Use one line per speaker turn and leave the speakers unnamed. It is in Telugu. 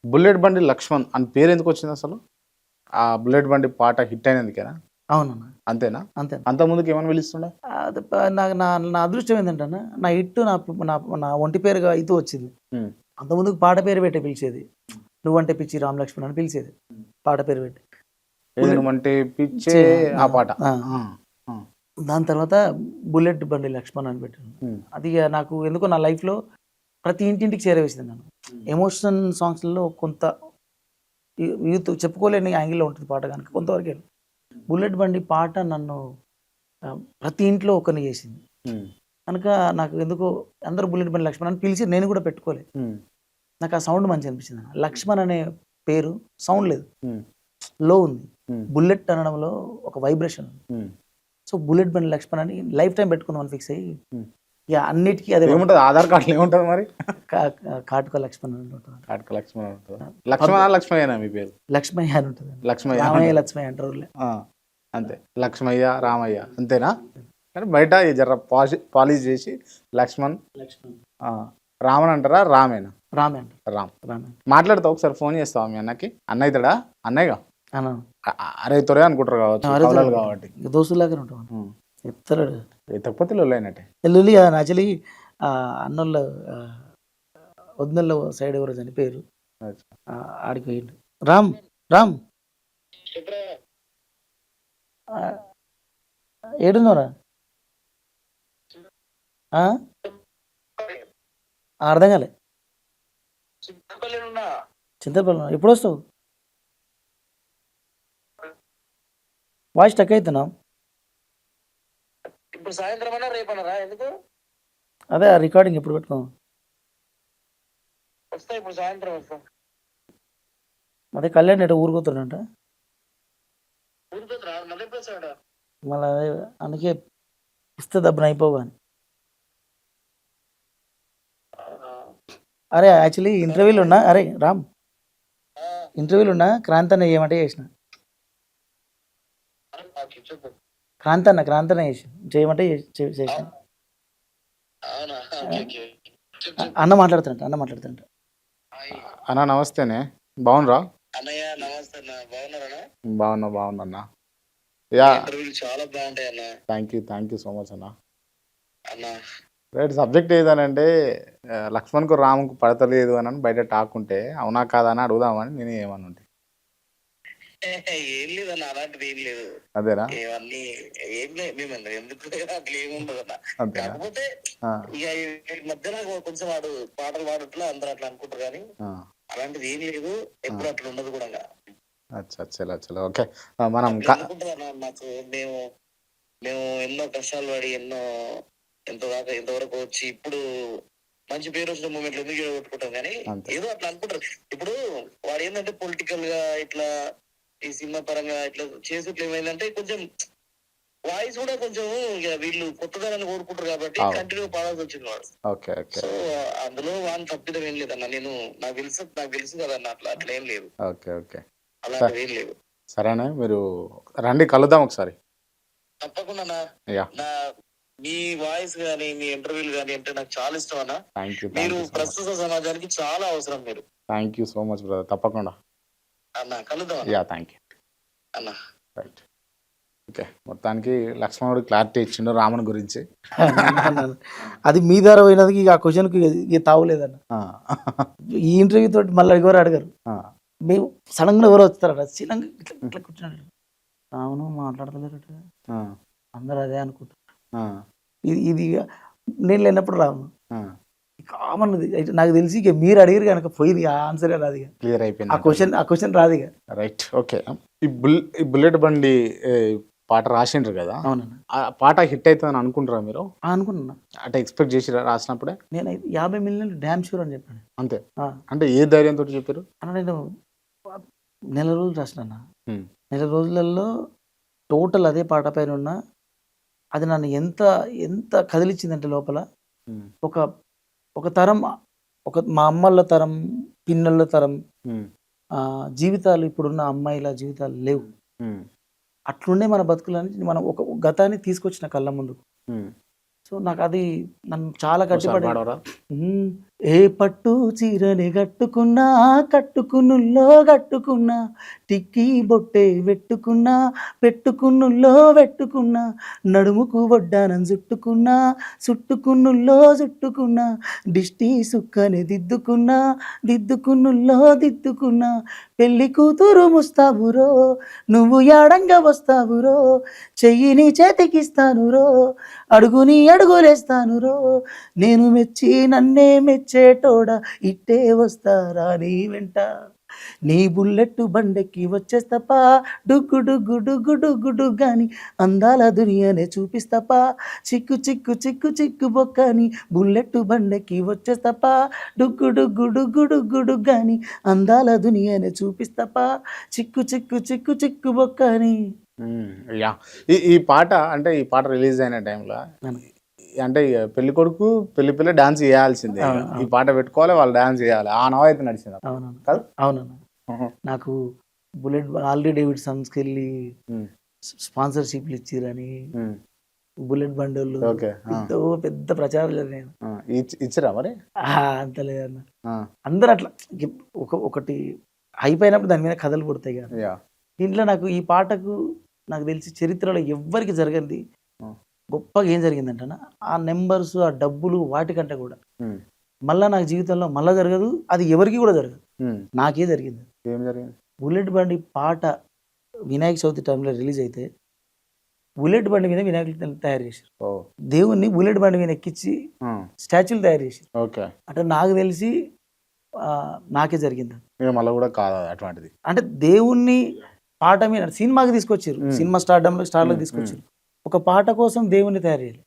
బుల్లెట్ బండి లక్ష్మణ్ అని పేరు ఎందుకు వచ్చింది అసలు? ఆ బుల్లెట్ బండి పాట హిట్ అయినందుకేనా?
అవునన్నా.
అంతేనా?
అంతే.
అంతకుముందుకు ఏమని పిలుస్తుండే?
అది నాకు నా నా అదృష్టం ఏంటంటే అన్న, నా హిట్ నా నా ఒంటి పేరుగా అయితే వచ్చింది.
హ్మ్.
అంతకుముందుకు పాట పేరు పెట్టి పిలిచేది. 'నువ్వంటే పిచ్చి రామ్ లక్ష్మణ్' అని పిలిచేది. పాట పేరు పెట్టి.
ఏది నువ్వంటే పిచ్చే
చే
ఆ పాట.
ఆ!
ఆ! ఆ!
దాని తర్వాత 'బుల్లెట్ బండి లక్ష్మణ్' అని పెట్టాను.
హ్మ్.
అది ఇగ నాకు ఎందుకో నా లైఫ్‌లో ప్రతి ఇంటింటికి చేరవేసింది నన్ను. ఎమోషన్ సాంగ్స్‌లలో కొంత యూత్ చెప్పుకోలేని యాంగిల్‌లో ఉంటుంది పాట గనుక కొంతవరకే. 'బుల్లెట్ బండి' పాట నన్ను ప్రతి ఇంట్లో ఒకరిని చేసింది.
హ్మ్.
కనుక నాకు ఎందుకో అందరూ 'బుల్లెట్ బండి లక్ష్మణ్' అని పిలిచి నేను కూడా పెట్టుకోలే.
హ్మ్.
నాకు ఆ సౌండ్ మంచిగా అనిపించింది. లక్ష్మణ్ అనే పేరు సౌండ్ లేదు.
హ్మ్.
లో ఉంది.
హ్మ్.
బుల్లెట్ అనడంలో ఒక వైబ్రేషన్ ఉంది.
హ్మ్.
సో 'బుల్లెట్ బండి లక్ష్మణ్' అని లైఫ్ టైమ్ పెట్టుకుందామని ఫిక్స్ అయ్యి
హ్మ్.
ఇగ అన్నిటికి అదే
ఏముంటది ఆధార్ కార్డ్‌లో ఏముంటది మరి?
కాటుక లక్ష్మణ్ అని ఉంటది.
కాటుక లక్ష్మణ్ అని ఉంటదా? లక్ష్మణ లక్ష్మయ్యనా మీ పేరు?
లక్ష్మయ్య అని ఉంటది.
లక్ష్మయ్య
రామయ్య,
అంటారు.
లక్ష్మయ్య అంటారు ఊర్లో.
ఆ! అంతే. లక్ష్మయ్య, రామయ్య అంతేనా? కానీ బయట ఈ జర పాలిష్ చేసి లక్ష్మణ్ ఆ! రామన్ అంటారా? రామేనా?
రామే అంటారు.
రామ్.
రామే
మాట్లాడతావా ఒకసారి ఫోన్ చేస్తావా మీ అన్నకి? అన్న అయితాడా? అన్నయ్యగా?
అన్న.
అరే తొరే అనుకుంటారు కావచ్చు కవలలు కాబట్టి.
దోస్తులాగానే ఉంటాం.
హ్మ్.
చెప్తాడు.
ఎత్తకపోతే లొల్లైనట్టే.
లొల్లి కాదు యాక్చువల్లీ అన్నోళ్ళ వదినోళ్ళ సైడ్ ఎవరో చనిపోయారు. ఆడికి పోయిండు. రామ్ రామ్ ఆహ్, ఏడున్నవురా? ఆ? అర్థం కాలే. చింతపల్లి ఎప్పుడొస్తావు? వాయిస్ స్టక్ అవుతున్నావు.
ఇప్పుడు సాయంత్రం అన్నా రేపన్నారా? ఎందుకు
అదే ఆ రికార్డింగ్ ఎప్పుడు పెట్టుకున్నావు?
వస్తా? ఇప్పుడు సాయంత్రం వస్తా.
అదే కళ్యాణ్ ఎటో ఊరుకుతాడంట.
ఊరిపోతురా మళ్ళీ ఎప్పుడు వస్తాడా?
మళ్ళీ అదే అందుకే ఇస్తే దబ్బున అయిపోవు అని. అరే యాక్చువల్లీ ఇంటర్వ్యూలు ఉన్నా. అరే రామ్ ఇంటర్వ్యూలు ఉన్నా క్రాంతి అన్న ఏమంటే చేసిన.
చెప్పు.
క్రాంతి అన్న చేయమంటే చేసిన.
అవునా? Okay, okay. చెప్పు.
అన్న మాట్లాడుతుంట.
అన్న నమస్తేనే. బాగున్నారా?
అన్నయ్య నమస్తే అన్న. బాగున్నారా?
బాగున్నా అన్న. యా
ఇంటర్వ్యూలు చాలా బాగుంటాయి అన్న.
థ్యాంక్ యూ సో మచ్ అన్న.
అన్న
రైట్ సబ్జెక్ట్ ఏదనంటే లక్ష్మణ్‌కు రామ్‌కు పడతలేదు అని బయట టాక్ ఉంటే అవునా కాదా అని అడుగుదామని నేను ఏమనుంటి.
ఏం లేదన్న, అలాంటిది ఏం లేదు.
అదేనా?
ఇవన్నీ ఏం లేదు. మేము ఎందుకు అట్లా ఏముండదు అన్న.
అంతేనా?
కాకపోతే
ఆ!
ఇక ఈ మధ్యన కొంచెం వాడు పాటలు పాడట్లా అందరూ అట్లా అనుకుంటారు కానీ
ఆ!
అలాంటిది ఏం లేదు. ఎప్పుడు అట్లా ఉండదు కూడా.
అచ్చా చలో ఓకే. మనం
అట్లా ఎందుకుంటదన్న మాకు. మేము మేము ఎన్నో కష్టాలు పడి ఎంతవరకు వచ్చి ఇప్పుడు మంచి పేరు వచ్చిన మూమెంట్లు ఎందుకు కొట్టుకుంటాం కానీ
అంతే.
ఏదో అట్లా అనుకుంటారు. ఇప్పుడు వాడు ఏంటంటే పొలిటికల్ గా ఇట్లా ఈ సినిమా పరంగా ఇట్లా చేసేట్లు ఏమైందంటే కొంచెం వాయిస్ కూడా కొంచెం ఇక వీళ్ళు కొత్తదనాన్ని కోరుకుంటారు కాబట్టి కంటిన్యూ పాడాల్సి వచ్చింది వాడు.
ఓకే.
సో అందులో వాడిని తప్పిదం ఏం లేదన్న. నాకు తెలుసు కదన్న. అట్లా ఏం లేదు.
ఓకే.
అలాంటిది ఏం లేదు.
సరేనా మీరు రండి కలుద్దాం ఒకసారి.
తప్పకుండా అన్న.
యా
మీ వాయిస్ గానీ మీ ఇంటర్వ్యూలు గానీ అంటే నాకు చాలా ఇష్టం అన్న.
థ్యాంక్
మీరు
యూ
ప్రస్తుత సమాజానికి చాలా అవసరం మీరు.
Thank you so much brother. తప్పకుండా
అన్న కలుద్దాం
యా థ్యాంక్ యూ
అన్న.
రైట్. ఓకే. మొత్తానికి లక్ష్మణుడు క్లారిటీ ఇచ్చిండు రాముని గురించి.
అది మీ ద్వారా పోయినది. ఇక ఆ క్వశ్చన్కి ఇక తావులేదన్న. ఈ ఇంటర్వ్యూ తోటి మళ్ళీ ఎవరు అడగరు. మేము సడన్గా ఎవరో వస్తారట. సడన్గా ఇట్లా కూర్చున్నాడు. అవును మాట్లాడతలేరట. అందరూ అదే అనుకుంటారు. ఇది నేను లేనప్పుడు రాను కామన్. నాకు తెలిసి ఇక మీరు అడిగారు కనుక పోయింది. ఆ ఆన్సరే రాదు. ఇక
క్లియర్ అయిపోయింది.
ఆ క్వశ్చన్ రాదు ఇక.
Right okay. ఈ బుల్లెట్ బండి పాట రాసిండ్రు కదా.
అవునన్నా.
ఆ పాట హిట్ అవుతుందని అనుకుంటారా మీరు?
అనుకున్నా.
అంటే ఎక్స్పెక్ట్ చేసి రాసినప్పుడే?
నేను 50 మిలియన్లు డ్యామ్ షూర్ అని చెప్పాను.
అంతే. అంటే ఏ ధైర్యంతో చెప్పారు?
అన్న నేను నెల రోజులు రాసిన. నెల రోజులలో టోటల్ అదే పాట పైన ఉన్న అది నన్ను ఎంత ఎంత కదిలిచ్చిందంటే లోపల ఒక ఒక తరం, మా అమ్మల తరం, పిన్నళ్ళ తరం జీవితాలు ఇప్పుడున్న అమ్మాయిల జీవితాలు లేవు. అట్లుండే మన బతుకులని మనం ఒక గతాన్ని తీసుకొచ్చిన కళ్ళ ముందు. సో నాకు అది నన్ను చాలా గట్టిపడి ఏ పట్టు చీరని కట్టుకున్నా కట్టుకున్నుల్లో కట్టుకున్నా టిక్కీ బొట్టే పెట్టుకున్నా పెట్టుకున్నుల్లో పెట్టుకున్నా నడుముకు వడ్డానం చుట్టుకున్నా చుట్టుకున్నుల్లో చుట్టుకున్నా దిష్టి సుక్కని దిద్దుకున్నా దిద్దుకున్నుల్లో దిద్దుకున్నా పెళ్లి కూతురు ముస్తాబురో నువ్వు యాడంగా వస్తావురో చెయ్యిని చేతికిస్తానురో అడుగుని అడుగులేస్తానురో నేను మెచ్చి నన్నే మెచ్చేటోడా ఇట్టే వస్తారా నీ వెంట నీ బుల్లెట్ బండెక్కి వచ్చేస్తపా డుగ్గు డుగ్గు డుగ్గు డుగ్గు డుగ్గాని అందాల దునియానే చూపిస్తపా చిక్కు చిక్కు చిక్కు చిక్కు బొక్కని బుల్లెట్ బండెక్కి వచ్చేస్తపా డుగ్గు డుగ్గు డుగ్గు డుగ్గు డుగ్గాని అందాల దునియానే చూపిస్తపా చిక్కు చిక్కు చిక్కు చిక్కు బొక్కని.
యా ఈ పాట అంటే ఈ పాట రిలీజ్ అయిన టైంలో అంటే పెళ్లి కొడుకు పెళ్లి పిల్ల డాన్స్ చేయాల్సిందే, ఈ పాట పెట్టుకోవాలి వాళ్ళు డాన్స్ చేయాలి, ఆ నవ అయితే నడిచింది.
అవునన్నా అవునన్నా నాకు బుల్లెట్ ఆల్రెడీ డేవిడ్ సన్స్కి వెళ్ళి స్పాన్సర్షిప్లు ఇచ్చిరని బుల్లెట్ బండి ఎంతో పెద్ద ప్రచారం
ఇచ్చిరా మరి
అంత లేదన్న అందరు అట్లా ఒకటి అయిపోయినప్పుడు దాని మీద కథలు పుడతాయి కదా. దీంట్లో నాకు ఈ పాటకు నాకు తెలిసి చరిత్రలో ఎవ్వరికి జరగంది గొప్పగా ఏం జరిగిందంటే ఆ నెంబర్స్ ఆ డబ్బులు వాటికంటే కూడా మళ్ళా నాకు జీవితంలో మళ్ళా జరగదు, అది ఎవరికి కూడా జరగదు, నాకే జరిగింది.
ఏం జరిగింది?
బుల్లెట్ బండి పాట వినాయక చవితి టైంలో రిలీజ్ అయితే బుల్లెట్ బండి మీద వినాయకులు తయారు చేశారు, దేవుణ్ణి బుల్లెట్ బండి మీద ఎక్కించి స్టాచ్యూలు తయారు చేశారు. అంటే నాకు తెలిసి నాకే జరిగింది.
మళ్ళీ కూడా కాదు అటువంటిది.
అంటే దేవుణ్ణి పాట మీద సినిమాకి తీసుకొచ్చారు, సినిమా స్టార్లకు తీసుకొచ్చారు, ఒక పాట కోసం దేవుణ్ణి తయారు చేయాలి.